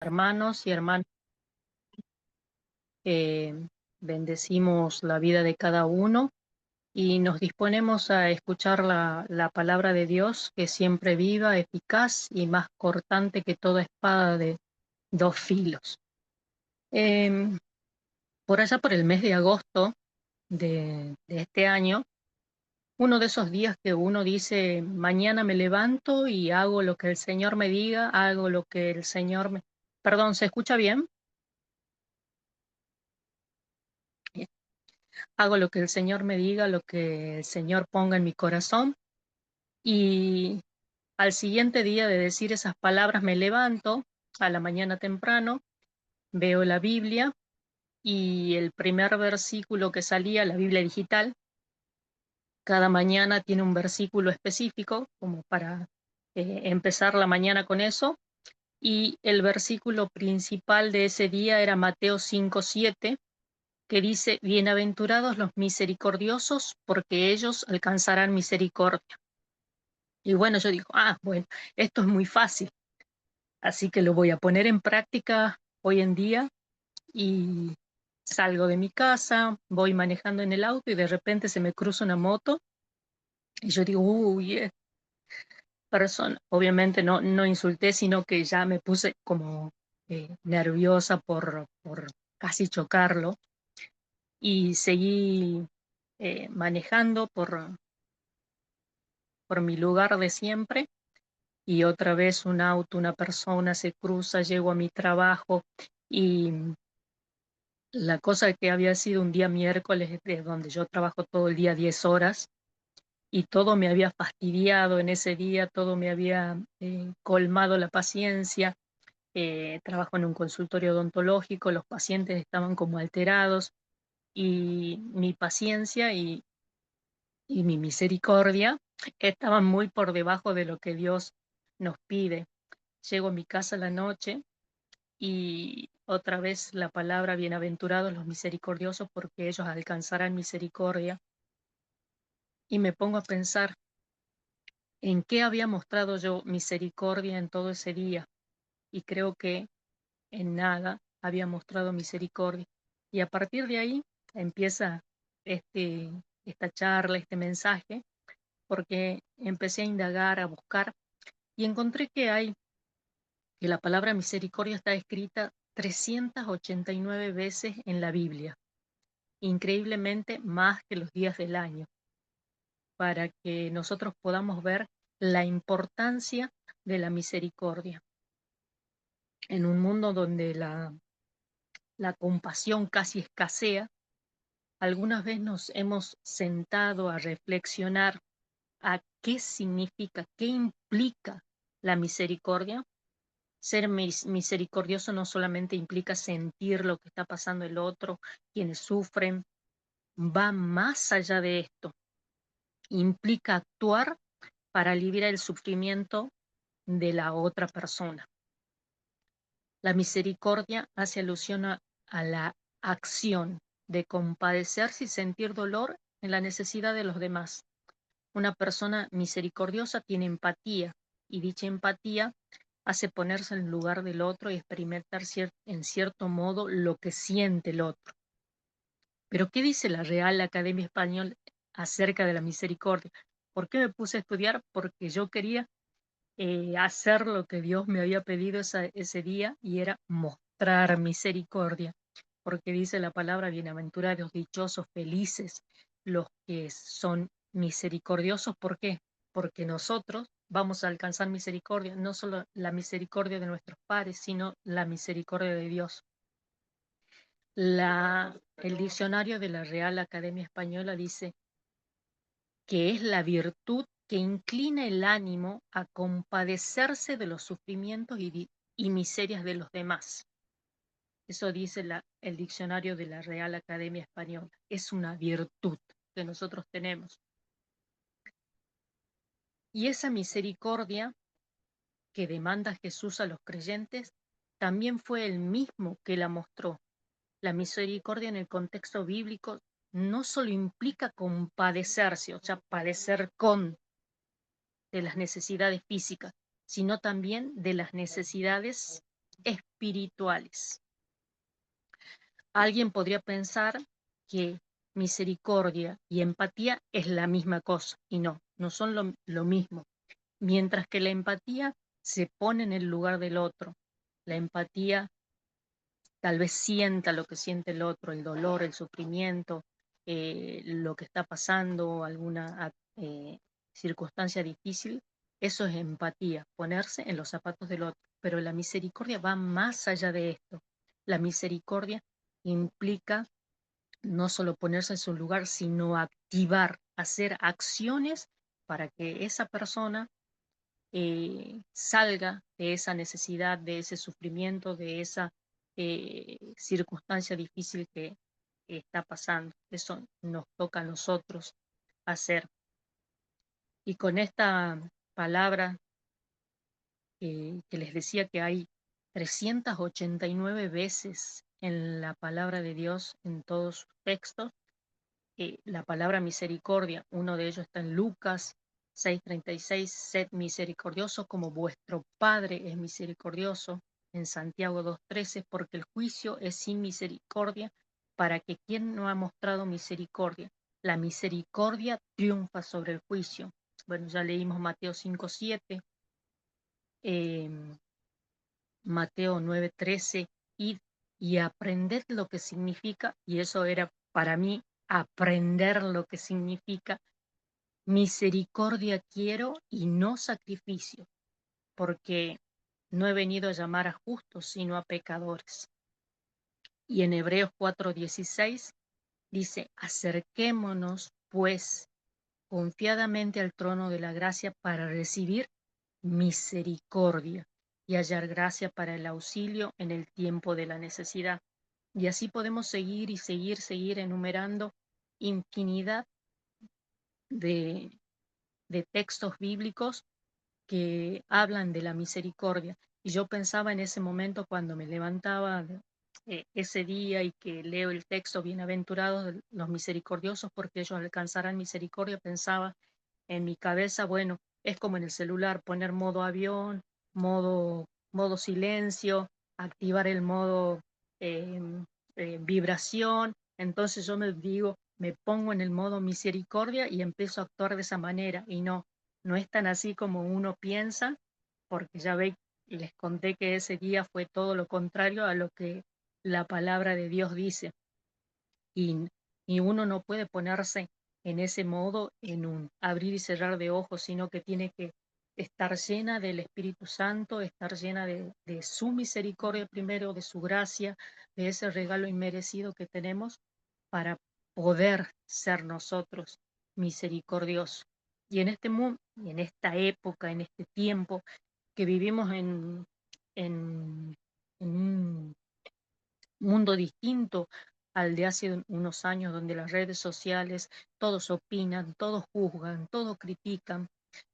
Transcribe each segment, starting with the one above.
Hermanos y hermanas, eh, bendecimos la vida de cada uno y nos disponemos a escuchar la palabra de Dios, que es siempre viva, eficaz y más cortante que toda espada de dos filos. Em, por allá por el mes de agosto de este año, uno de esos días que uno dice, mañana me levanto y hago lo que el Señor me diga, hago lo que el Señor me... Perdón, ¿se escucha bien? Hago lo que el Señor me diga, lo que el Señor ponga en mi corazón. Y al siguiente día de decir esas palabras me levanto a la mañana temprano, veo la Biblia y el primer versículo que salía, la Biblia digital, cada mañana tiene un versículo específico como para empezar la mañana con eso. Y el versículo principal de ese día era Mateo 5:7, que dice, bienaventurados los misericordiosos, porque ellos alcanzarán misericordia. Y bueno, yo digo, bueno, esto es muy fácil, así que lo voy a poner en práctica hoy en día y salgo de mi casa, voy manejando en el auto y de repente se me cruza una moto y yo digo, uy, persona. Obviamente no insulté, sino que ya me puse como nerviosa por casi chocarlo y seguí manejando por mi lugar de siempre y otra vez un auto, una persona se cruza, llego a mi trabajo y la cosa que había sido un día miércoles, donde yo trabajo todo el día 10 horas y todo me había fastidiado en ese día, todo me había colmado la paciencia. Trabajo en un consultorio odontológico, los pacientes estaban como alterados y mi paciencia y mi misericordia estaban muy por debajo de lo que Dios nos pide. Llego a mi casa a la noche y otra vez la palabra bienaventurados los misericordiosos porque ellos alcanzarán misericordia. Y me pongo a pensar en qué había mostrado yo misericordia en todo ese día. Y creo que en nada había mostrado misericordia. Y a partir de ahí empieza este, esta charla, este mensaje, porque empecé a indagar, a buscar y encontré que la palabra misericordia está escrita 389 veces en la Biblia, increíblemente más que los días del año, para que nosotros podamos ver la importancia de la misericordia. En un mundo donde la compasión casi escasea, algunas veces nos hemos sentado a reflexionar a qué significa, qué implica la misericordia. Ser misericordioso no solamente implica sentir lo que está pasando el otro, quienes sufren, va más allá de esto. Implica actuar para aliviar el sufrimiento de la otra persona. La misericordia hace alusión a la acción de compadecerse y sentir dolor en la necesidad de los demás. Una persona misericordiosa tiene empatía y dicha empatía hace ponerse en el lugar del otro y experimentar en cierto modo lo que siente el otro. Pero ¿qué dice la Real Academia Española acerca de la misericordia? ¿Por qué me puse a estudiar? Porque yo quería hacer lo que Dios me había pedido ese día y era mostrar misericordia. Porque dice la palabra, bienaventurados, dichosos, felices, los que son misericordiosos. ¿Por qué? Porque nosotros vamos a alcanzar misericordia, no solo la misericordia de nuestros padres, sino la misericordia de Dios. El diccionario de la Real Academia Española dice que es la virtud que inclina el ánimo a compadecerse de los sufrimientos y miserias de los demás. Eso dice el diccionario de la Real Academia Española. Es una virtud que nosotros tenemos. Y esa misericordia que demanda Jesús a los creyentes también fue el mismo que la mostró. La misericordia en el contexto bíblico no solo implica compadecerse, o sea, padecer con de las necesidades físicas, sino también de las necesidades espirituales. Alguien podría pensar que misericordia y empatía es la misma cosa, y no, no son lo mismo. Mientras que la empatía se pone en el lugar del otro, la empatía tal vez sienta lo que siente el otro, el dolor, el sufrimiento, lo que está pasando, alguna circunstancia difícil, eso es empatía, ponerse en los zapatos del otro. Pero la misericordia va más allá de esto. La misericordia implica no solo ponerse en su lugar, sino activar, hacer acciones para que esa persona salga de esa necesidad, de ese sufrimiento, de esa circunstancia difícil que está pasando. Eso nos toca a nosotros hacer. Y con esta palabra que les decía que hay 389 veces en la palabra de Dios, en todos sus textos, la palabra misericordia, uno de ellos está en Lucas 6:36, sed misericordioso como vuestro Padre es misericordioso. En Santiago 2:13, porque el juicio es sin misericordia, para que quien no ha mostrado misericordia, la misericordia triunfa sobre el juicio. Bueno, ya leímos Mateo 5:7, Mateo 9:13, id y aprended lo que significa, y eso era para mí aprender lo que significa misericordia quiero y no sacrificio, porque no he venido a llamar a justos, sino a pecadores. Y en Hebreos 4:16 dice, acerquémonos pues confiadamente al trono de la gracia para recibir misericordia y hallar gracia para el auxilio en el tiempo de la necesidad. Y así podemos seguir y seguir enumerando infinidad de, de textos bíblicos que hablan de la misericordia. Y yo pensaba en ese momento cuando me levantaba ese día y que leo el texto, bienaventurados los misericordiosos porque ellos alcanzarán misericordia, pensaba en mi cabeza, bueno, es como en el celular, poner modo avión, modo silencio, activar el modo eh, vibración. Entonces yo me digo, me pongo en el modo misericordia y empiezo a actuar de esa manera. Y no, no es tan así como uno piensa, porque ya ve, les conté que ese día fue todo lo contrario a lo que la palabra de Dios dice. Y, y uno no puede ponerse en ese modo, en un abrir y cerrar de ojos, sino que tiene que estar llena del Espíritu Santo, estar llena de su misericordia primero, de su gracia, de ese regalo inmerecido que tenemos para poder ser nosotros misericordiosos. Y en este mundo, en esta época, en este tiempo que vivimos en un mundo distinto al de hace unos años, donde las redes sociales, todos opinan, todos juzgan, todos critican,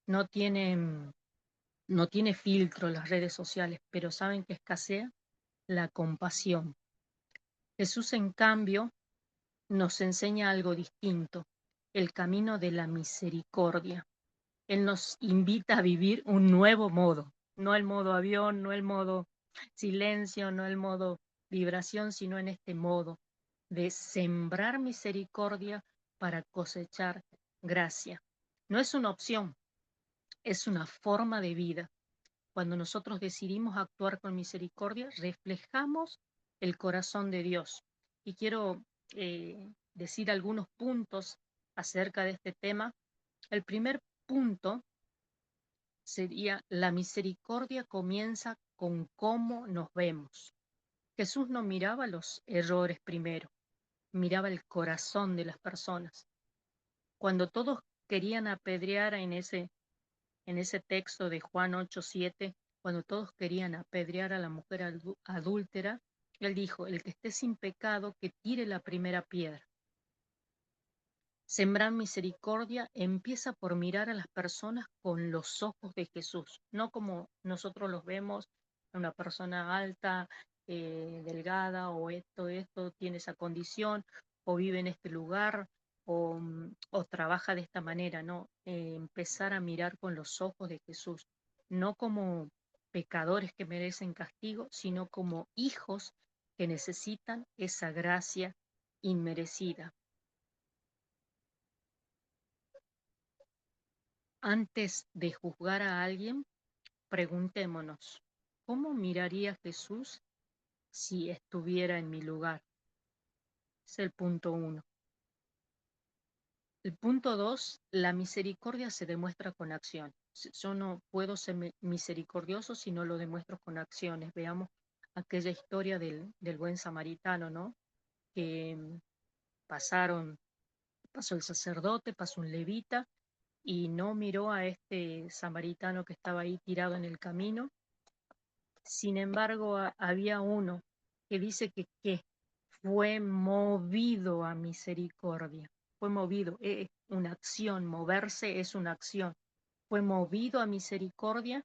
no tienen, no tiene filtro las redes sociales, pero ¿saben que escasea? La compasión. Jesús, en cambio, nos enseña algo distinto, el camino de la misericordia. Él nos invita a vivir un nuevo modo, no el modo avión, no el modo silencio, no el modo vibración, sino en este modo de sembrar misericordia para cosechar gracia. No es una opción, es una forma de vida. Cuando nosotros decidimos actuar con misericordia, reflejamos el corazón de Dios. Y quiero decir algunos puntos acerca de este tema. El primer punto sería: la misericordia comienza con cómo nos vemos. Jesús no miraba los errores primero, miraba el corazón de las personas. Cuando todos querían apedrear en ese texto de Juan 8:7, cuando todos querían apedrear a la mujer adúltera, él dijo, el que esté sin pecado, que tire la primera piedra. Sembrar misericordia empieza por mirar a las personas con los ojos de Jesús, no como nosotros los vemos, una persona alta, delgada, o esto, tiene esa condición, o vive en este lugar, o trabaja de esta manera, no. Empezar a mirar con los ojos de Jesús, no como pecadores que merecen castigo, sino como hijos que necesitan esa gracia inmerecida. Antes de juzgar a alguien, preguntémonos, ¿cómo miraría Jesús si estuviera en mi lugar? Es el punto 1. El punto 2, la misericordia se demuestra con acción. Yo no puedo ser misericordioso si no lo demuestro con acciones. Veamos aquella historia del buen samaritano, ¿no? Que pasó el sacerdote, pasó un levita y no miró a este samaritano que estaba ahí tirado en el camino. Sin embargo, había uno que dice que fue movido a misericordia. Fue movido, es una acción, moverse es una acción. Fue movido a misericordia,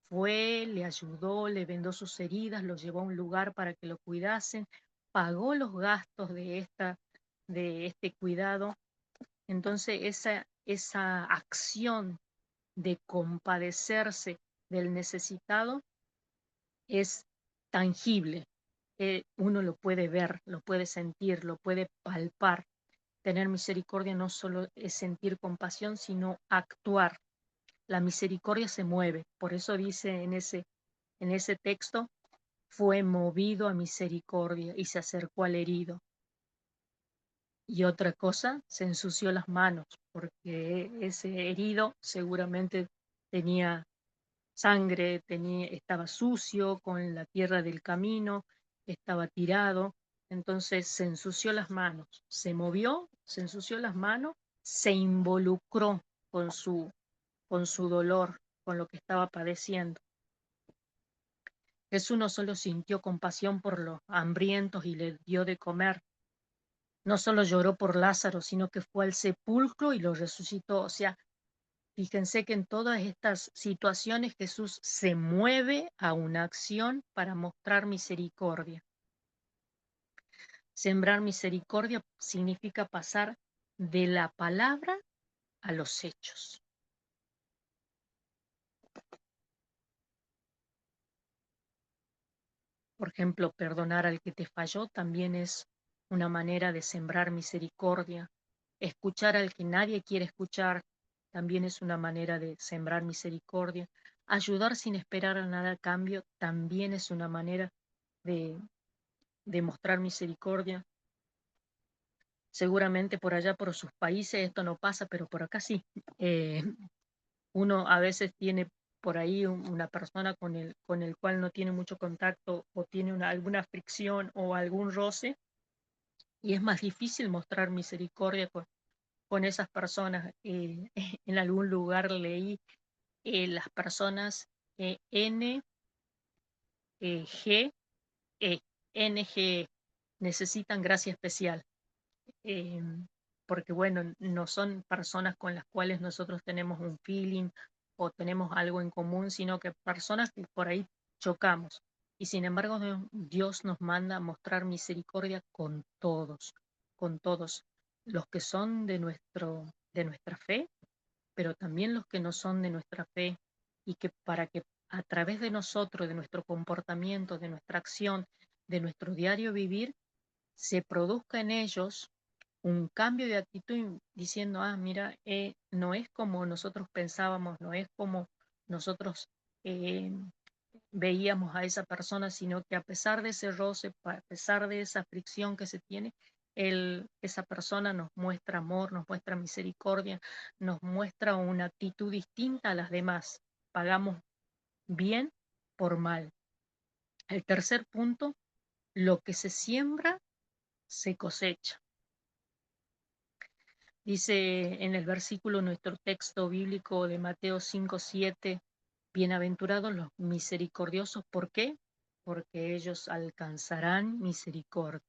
fue, le ayudó, le vendó sus heridas, lo llevó a un lugar para que lo cuidasen, pagó los gastos de este cuidado. Entonces, esa acción de compadecerse del necesitado es tangible. Uno lo puede ver, lo puede sentir, lo puede palpar. Tener misericordia no solo es sentir compasión, sino actuar. La misericordia se mueve. Por eso dice en ese texto, fue movido a misericordia y se acercó al herido. Y otra cosa, se ensució las manos, porque ese herido seguramente tenía sangre, estaba sucio con la tierra del camino, estaba tirado, entonces se ensució las manos, se movió, se ensució las manos, se involucró con con su dolor, con lo que estaba padeciendo. Jesús no solo sintió compasión por los hambrientos y les dio de comer, no solo lloró por Lázaro, sino que fue al sepulcro y lo resucitó. O sea, fíjense que en todas estas situaciones Jesús se mueve a una acción para mostrar misericordia. Sembrar misericordia significa pasar de la palabra a los hechos. Por ejemplo, perdonar al que te falló también es una manera de sembrar misericordia. Escuchar al que nadie quiere escuchar también es una manera de sembrar misericordia. Ayudar sin esperar a nada a cambio también es una manera de, de mostrar misericordia. Seguramente por allá, por sus países, esto no pasa, pero por acá sí. Eh, Uno a veces tiene por ahí una persona con el cual no tiene mucho contacto o tiene alguna fricción o algún roce, y es más difícil mostrar misericordia con esas personas. En algún lugar leí las personas N, G, E, NG necesitan gracia especial. eh, Porque bueno, no son personas con las cuales nosotros tenemos un feeling o tenemos algo en común, sino que personas que por ahí chocamos. Y sin embargo, Dios nos manda a mostrar misericordia con todos, los que son de nuestra fe, pero también los que no son de nuestra fe, y que para que a través de nosotros, de nuestro comportamiento, de nuestra acción, de nuestro diario vivir, se produzca en ellos un cambio de actitud diciendo, ah, mira, no es como nosotros pensábamos, no es como nosotros eh, veíamos a esa persona, sino que a pesar de ese roce, a pesar de esa fricción que se tiene, esa persona nos muestra amor, nos muestra misericordia, nos muestra una actitud distinta a las demás. Pagamos bien por mal. El tercer punto, lo que se siembra, se cosecha. Dice en el versículo nuestro texto bíblico de Mateo 5:7, bienaventurados los misericordiosos, ¿por qué? Porque ellos alcanzarán misericordia.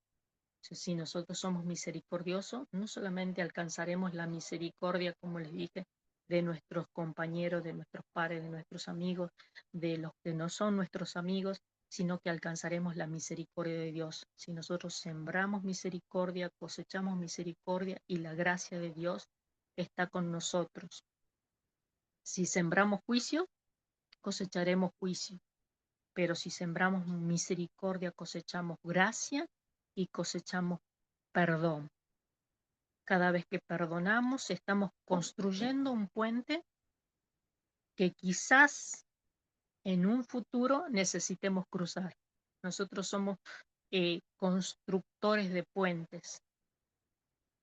Si nosotros somos misericordiosos, no solamente alcanzaremos la misericordia, como les dije, de nuestros compañeros, de nuestros padres, de nuestros amigos, de los que no son nuestros amigos, sino que alcanzaremos la misericordia de Dios. Si nosotros sembramos misericordia, cosechamos misericordia y la gracia de Dios está con nosotros. Si sembramos juicio, cosecharemos juicio. pero si sembramos misericordia cosechamos gracia y cosechamos perdón. Cada vez que perdonamos estamos construyendo un puente que quizás en un futuro necesitemos cruzar. Nosotros somos constructores de puentes,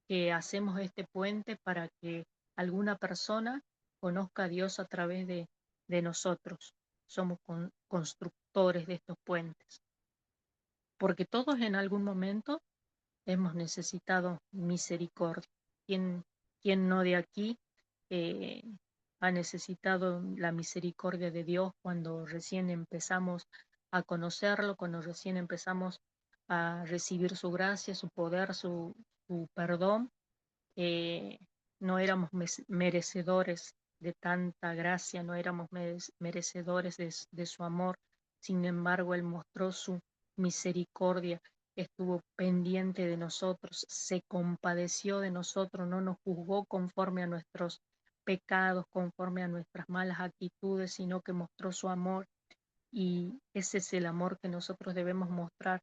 que hacemos este puente para que alguna persona conozca a Dios a través de nosotros. Somos constructores de estos puentes, porque todos en algún momento hemos necesitado misericordia. ¿Quién, quién no de aquí eh, ha necesitado la misericordia de Dios cuando recién empezamos a conocerlo, cuando recién empezamos a recibir su gracia, su poder, su perdón? eh, no éramos merecedores de tanta gracia, no éramos merecedores de su amor. Sin embargo, Él mostró su misericordia, estuvo pendiente de nosotros, se compadeció de nosotros, no nos juzgó conforme a nuestros pecados, conforme a nuestras malas actitudes, sino que mostró su amor, y ese es el amor que nosotros debemos mostrar.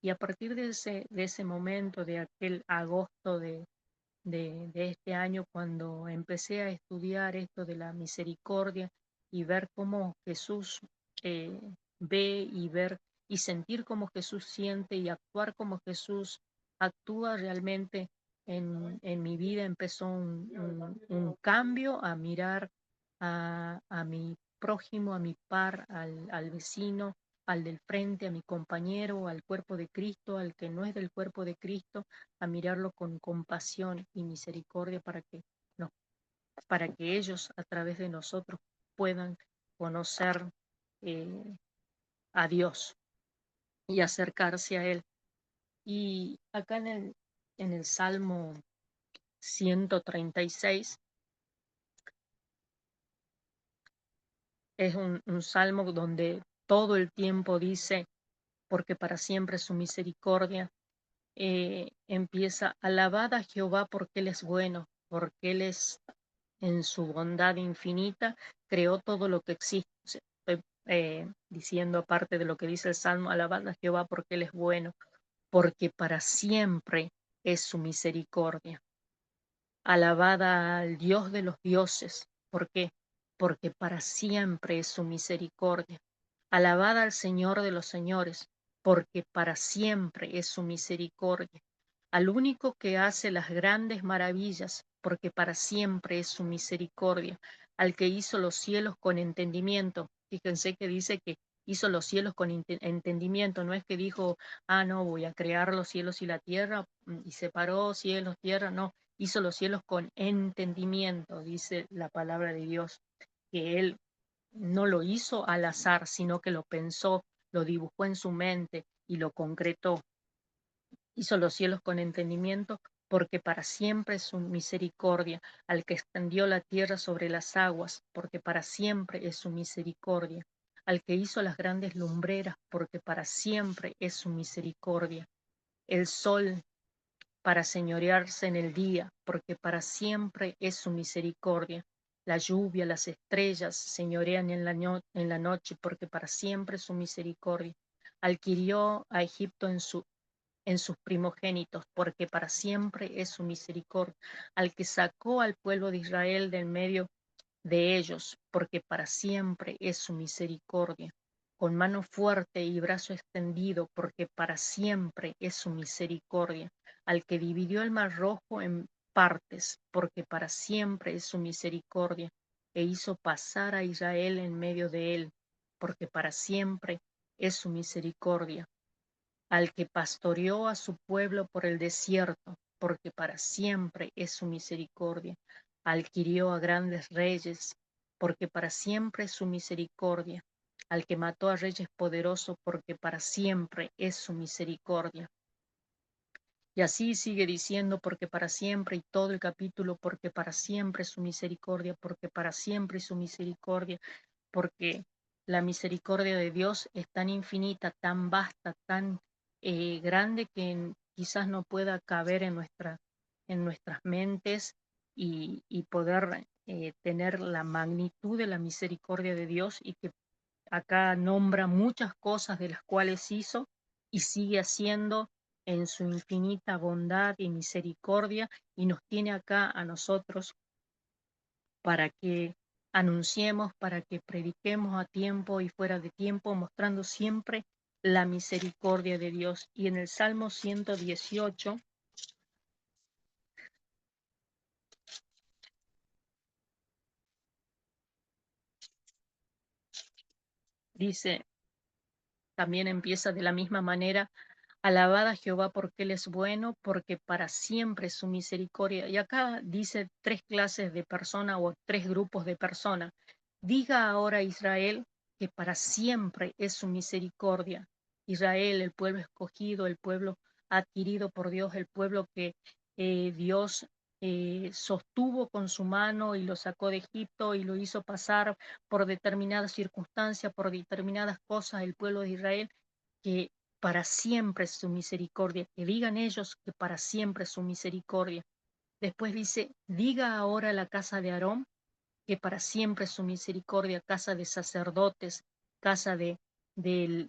Y a partir de ese momento, de aquel agosto de este año, cuando empecé a estudiar esto de la misericordia y ver cómo Jesús eh, ve y ver y sentir cómo Jesús siente y actuar como Jesús actúa realmente en mi vida, empezó un cambio a mirar a mi prójimo, a mi par, al vecino, al del frente, a mi compañero, al cuerpo de Cristo, al que no es del cuerpo de Cristo, a mirarlo con compasión y misericordia nos, para que ellos a través de nosotros puedan conocer eh, a Dios y acercarse a Él. Y acá en el Salmo 136 es un salmo donde todo el tiempo dice, porque para siempre es su misericordia. Empieza, alabad a Jehová porque Él es bueno, porque Él es en su bondad infinita, creó todo lo que existe. O sea, estoy diciendo, aparte de lo que dice el Salmo, alabad a Jehová porque Él es bueno, porque para siempre es su misericordia. Alabad al Dios de los dioses. ¿Por qué? Porque para siempre es su misericordia. Alabad al Señor de los señores, porque para siempre es su misericordia. Al único que hace las grandes maravillas, porque para siempre es su misericordia. Al que hizo los cielos con entendimiento. Fíjense que dice que hizo los cielos con entendimiento, no es que dijo, ah, no, voy a crear los cielos y la tierra y separó cielos, tierra, no, hizo los cielos con entendimiento, dice la palabra de Dios, que Él no lo hizo al azar, sino que lo pensó, lo dibujó en su mente y lo concretó. Hizo los cielos con entendimiento, porque para siempre es su misericordia, al que extendió la tierra sobre las aguas, porque para siempre es su misericordia, al que hizo las grandes lumbreras, porque para siempre es su misericordia, el sol para señorearse en el día, porque para siempre es su misericordia. La lluvia, las estrellas señorean en la noche, porque para siempre es su misericordia. Adquirió a Egipto en sus primogénitos, porque para siempre es su misericordia. Al que sacó al pueblo de Israel del medio de ellos, porque para siempre es su misericordia. Con mano fuerte y brazo extendido, porque para siempre es su misericordia. Al que dividió el mar rojo en partes, porque para siempre es su misericordia. E hizo pasar a Israel en medio de él, porque para siempre es su misericordia. Al que pastoreó a su pueblo por el desierto, porque para siempre es su misericordia. Adquirió a grandes reyes, porque para siempre es su misericordia. Al que mató a reyes poderosos, porque para siempre es su misericordia. Y así sigue diciendo, porque para siempre, y todo el capítulo, porque para siempre es su misericordia, porque para siempre es su misericordia, porque la misericordia de Dios es tan infinita, tan vasta, tan grande, que quizás no pueda caber en nuestras mentes y poder tener la magnitud de la misericordia de Dios, y que acá nombra muchas cosas de las cuales hizo y sigue haciendo en su infinita bondad y misericordia, y nos tiene acá a nosotros para que anunciemos, para que prediquemos a tiempo y fuera de tiempo, mostrando siempre la misericordia de Dios. Y en el Salmo 118 dice, también empieza de la misma manera: alabad a Jehová porque Él es bueno, porque para siempre es su misericordia. Y acá dice tres clases de persona o tres grupos de personas. Diga ahora Israel que para siempre es su misericordia. Israel, el pueblo escogido, el pueblo adquirido por Dios, el pueblo que Dios sostuvo con su mano y lo sacó de Egipto y lo hizo pasar por determinadas circunstancias, por determinadas cosas, el pueblo de Israel, que para siempre es su misericordia, que digan ellos que para siempre es su misericordia. Después dice, diga ahora la casa de Aarón que para siempre es su misericordia, casa de sacerdotes, casa de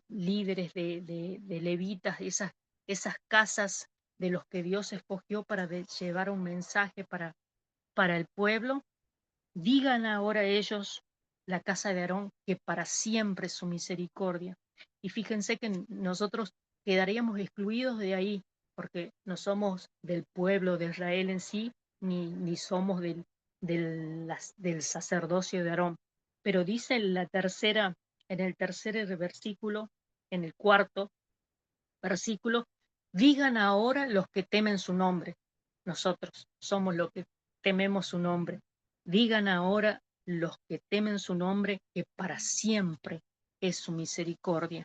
líderes, de levitas, esas casas de los que Dios escogió para llevar un mensaje para el pueblo. Digan ahora ellos, la casa de Aarón, que para siempre es su misericordia. Y fíjense que nosotros quedaríamos excluidos de ahí, porque no somos del pueblo de Israel en sí, ni somos del sacerdocio de Aarón. Pero dice en el tercer versículo, en el cuarto versículo, digan ahora los que temen su nombre. Nosotros somos los que tememos su nombre. Digan ahora los que temen su nombre que para siempre es su misericordia.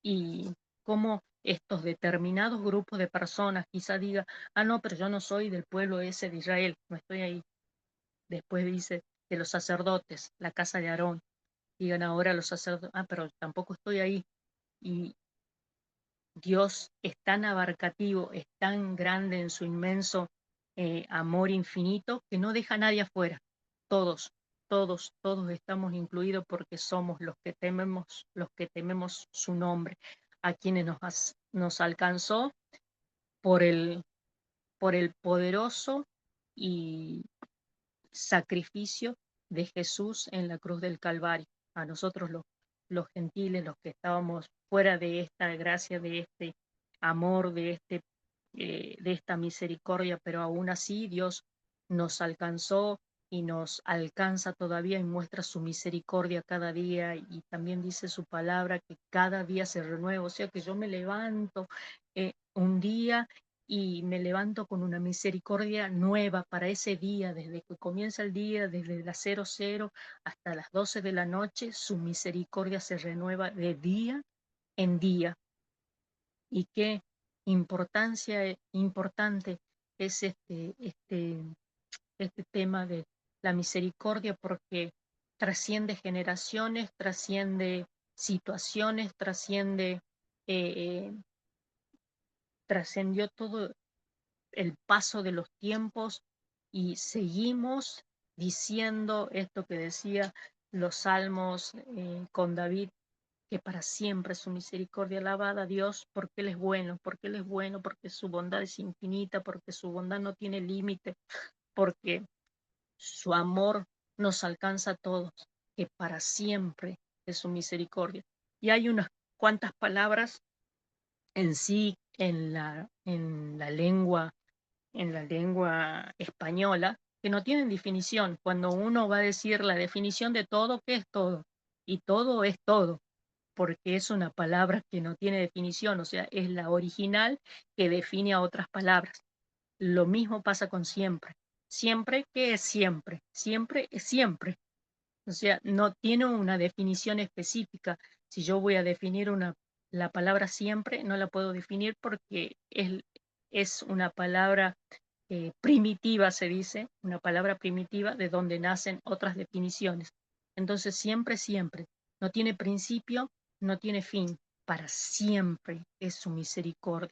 Y como estos determinados grupos de personas quizá diga, ah, no, pero yo no soy del pueblo ese de Israel, no estoy ahí. Después dice de los sacerdotes, la casa de Aarón. Digan ahora los sacerdotes, ah, pero tampoco estoy ahí. Y Dios es tan abarcativo, es tan grande en su inmenso amor infinito, que no deja a nadie afuera. Todos, todos estamos incluidos porque somos los que tememos su nombre, a quienes nos alcanzó por por el poderoso y sacrificio de Jesús en la cruz del Calvario. A nosotros los gentiles, los que estábamos fuera de esta gracia, de este amor, de esta misericordia, pero aún así Dios nos alcanzó y nos alcanza todavía y muestra su misericordia cada día, y también dice su palabra que cada día se renueva. O sea que yo me levanto un día y me levanto con una misericordia nueva para ese día, desde que comienza el día, desde las 00 hasta las 12 de la noche, su misericordia se renueva de día en día. Y qué importante es este tema de la misericordia, porque trasciende generaciones, trasciende situaciones, eh, trascendió todo el paso de los tiempos, y seguimos diciendo esto que decía los salmos con David, que para siempre su misericordia. Alabada a Dios porque Él es bueno, porque Él es bueno, porque su bondad es infinita, porque su bondad no tiene límite, porque su amor nos alcanza a todos, que para siempre es su misericordia. Y hay unas cuantas palabras en sí en la lengua española, que no tienen definición. Cuando uno va a decir la definición de todo, ¿qué es todo? Y todo es todo, porque es una palabra que no tiene definición, o sea, es la original que define a otras palabras. Lo mismo pasa con siempre. Siempre, ¿qué es siempre? Siempre es siempre. O sea, no tiene una definición específica. Si yo voy a definir la palabra siempre, no la puedo definir porque es una palabra primitiva, se dice, una palabra primitiva de donde nacen otras definiciones. Entonces, siempre, siempre. No tiene principio, no tiene fin. Para siempre es su misericordia.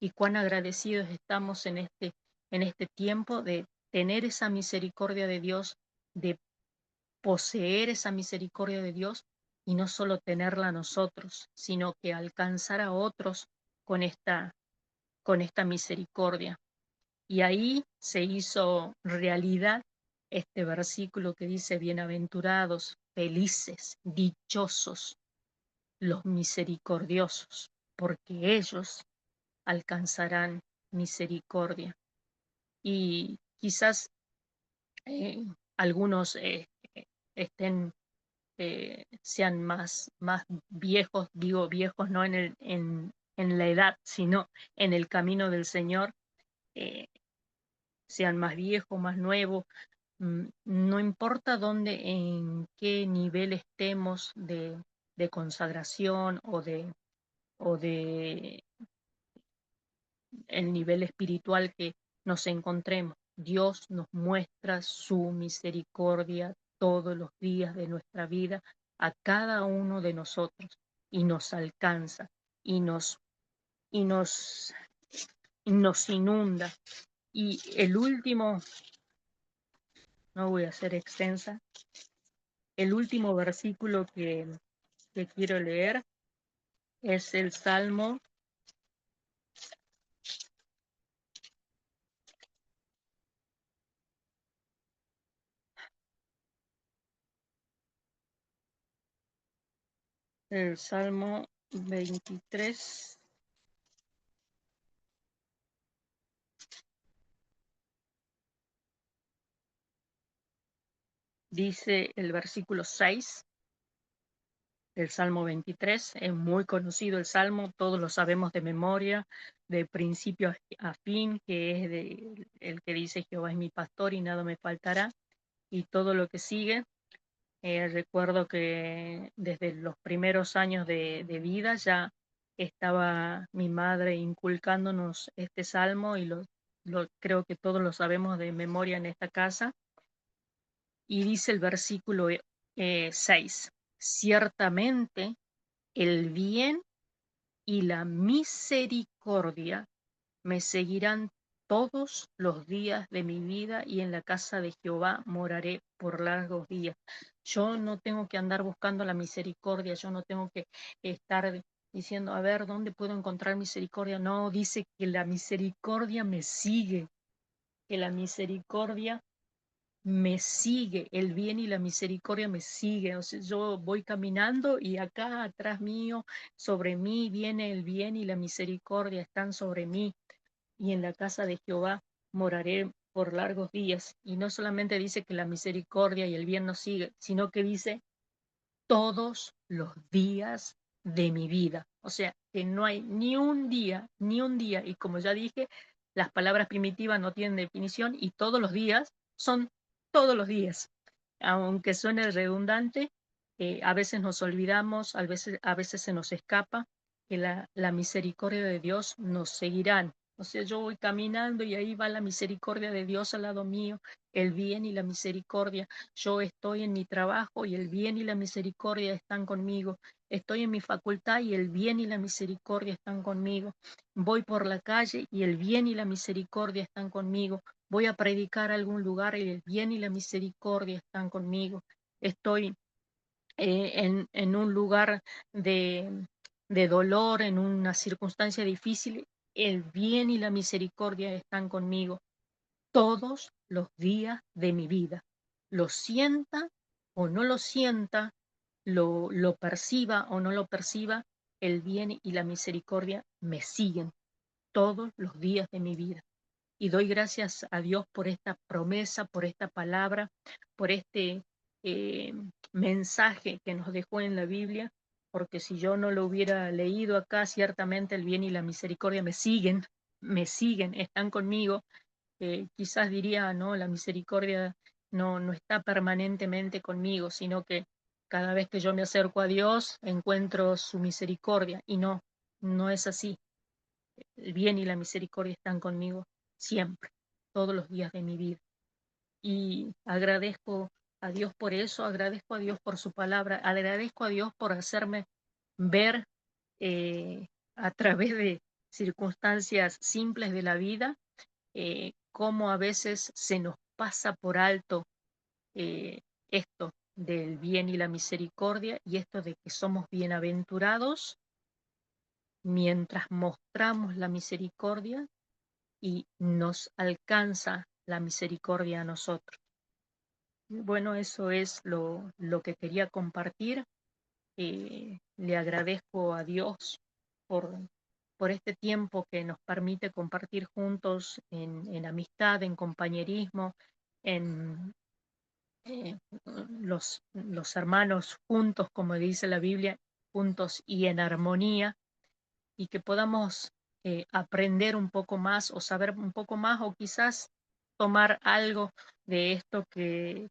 Y cuán agradecidos estamos en este tiempo de tener esa misericordia de Dios, de poseer esa misericordia de Dios, y no solo tenerla nosotros, sino que alcanzar a otros con esta misericordia. Y ahí se hizo realidad este versículo que dice, bienaventurados, felices, dichosos los misericordiosos, porque ellos alcanzarán misericordia. Y quizás algunos estén, sean más viejos, digo viejos no en la edad, sino en el camino del Señor, eh, sean más viejos, más nuevos, no importa dónde, en qué nivel estemos de consagración o de el nivel espiritual que nos encontremos. Dios nos muestra su misericordia todos los días de nuestra vida a cada uno de nosotros y nos alcanza y y nos, y nos inunda. Y el último, no voy a ser extensa, el último versículo que quiero leer es el Salmo 23. Dice el versículo 6 del Salmo 23, es muy conocido el Salmo, todos lo sabemos de memoria, de principio a fin, que es el que dice Jehová es mi pastor y nada me faltará, y todo lo que sigue. Recuerdo que desde los primeros años de vida ya estaba mi madre inculcándonos este salmo y creo que todos lo sabemos de memoria en esta casa. Y dice el versículo 6, ciertamente el bien y la misericordia me seguirán todos los días de mi vida y en la casa de Jehová moraré por largos días. Yo no tengo que andar buscando la misericordia, yo no tengo que estar diciendo, a ver, ¿dónde puedo encontrar misericordia? No, dice que la misericordia me sigue, que la misericordia me sigue, el bien y la misericordia me sigue. O sea, yo voy caminando y acá atrás mío, sobre mí viene el bien y la misericordia, están sobre mí. Y en la casa de Jehová moraré por largos días. Y no solamente dice que la misericordia y el bien nos sigue, sino que dice todos los días de mi vida. O sea, que no hay ni un día, y como ya dije, las palabras primitivas no tienen definición y todos los días son todos los días. Aunque suene redundante, a veces nos olvidamos, a veces se nos escapa que la misericordia de Dios nos seguirán. O sea, yo voy caminando y ahí va la misericordia de Dios al lado mío, el bien y la misericordia. Yo estoy en mi trabajo y el bien y la misericordia están conmigo. Estoy en mi facultad y el bien y la misericordia están conmigo. Voy por la calle y el bien y la misericordia están conmigo. Voy a predicar a algún lugar y el bien y la misericordia están conmigo. Estoy en un lugar de, de dolor, en una circunstancia difícil. El bien y la misericordia están conmigo todos los días de mi vida. Lo sienta o no lo sienta, lo perciba o no lo perciba, el bien y la misericordia me siguen todos los días de mi vida. Y doy gracias a Dios por esta promesa, por esta palabra, por este eh, mensaje que nos dejó en la Biblia, porque si yo no lo hubiera leído acá, ciertamente el bien y la misericordia me siguen, están conmigo. Quizás diría, no, la misericordia no está permanentemente conmigo, sino que cada vez que yo me acerco a Dios, encuentro su misericordia. Y no, no es así. El bien y la misericordia están conmigo siempre, todos los días de mi vida. Y agradezco a Dios por eso, agradezco a Dios por su palabra, agradezco a Dios por hacerme ver a través de circunstancias simples de la vida, cómo a veces se nos pasa por alto esto. del bien y la misericordia, y esto de que somos bienaventurados mientras mostramos la misericordia y nos alcanza la misericordia a nosotros. Bueno, eso es lo que quería compartir. Le agradezco a Dios por, por este tiempo que nos permite compartir juntos en amistad, en compañerismo, en los hermanos juntos, como dice la Biblia, juntos y en armonía, y que podamos aprender un poco más o saber un poco más o quizás tomar algo de esto que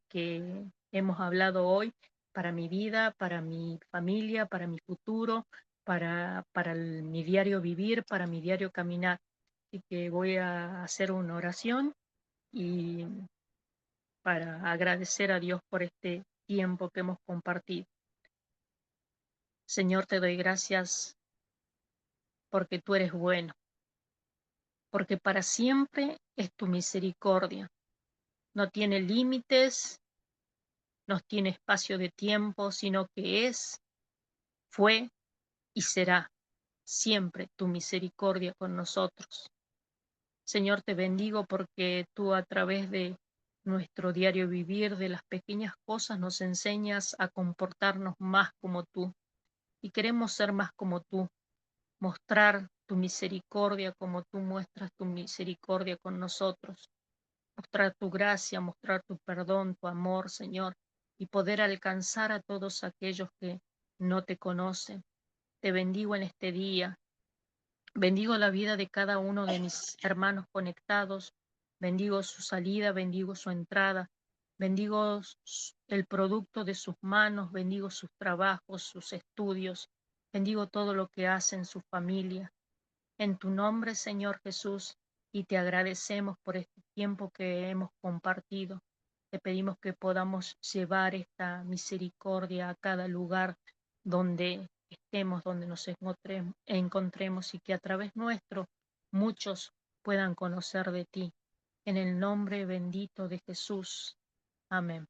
hemos hablado hoy para mi vida, para mi familia, para mi futuro, para mi diario vivir, para mi diario caminar. Así que voy a hacer una oración y para agradecer a Dios por este tiempo que hemos compartido. Señor, te doy gracias porque tú eres bueno, porque para siempre es tu misericordia. No tiene límites, no tiene espacio de tiempo, sino que es, fue y será siempre tu misericordia con nosotros. Señor, te bendigo porque tú a través de nuestro diario vivir, de las pequeñas cosas, nos enseñas a comportarnos más como tú. Y queremos ser más como tú, mostrar tu misericordia como tú muestras tu misericordia con nosotros. Mostrar tu gracia, mostrar tu perdón, tu amor, Señor, y poder alcanzar a todos aquellos que no te conocen. Te bendigo en este día. Bendigo la vida de cada uno de mis hermanos conectados. Bendigo su salida, bendigo su entrada. Bendigo el producto de sus manos, bendigo sus trabajos, sus estudios. Bendigo todo lo que hacen su familia. En tu nombre, Señor Jesús, y te agradecemos por este tiempo que hemos compartido. Te pedimos que podamos llevar esta misericordia a cada lugar donde estemos, donde nos encontremos y que a través nuestro muchos puedan conocer de ti. En el nombre bendito de Jesús. Amén.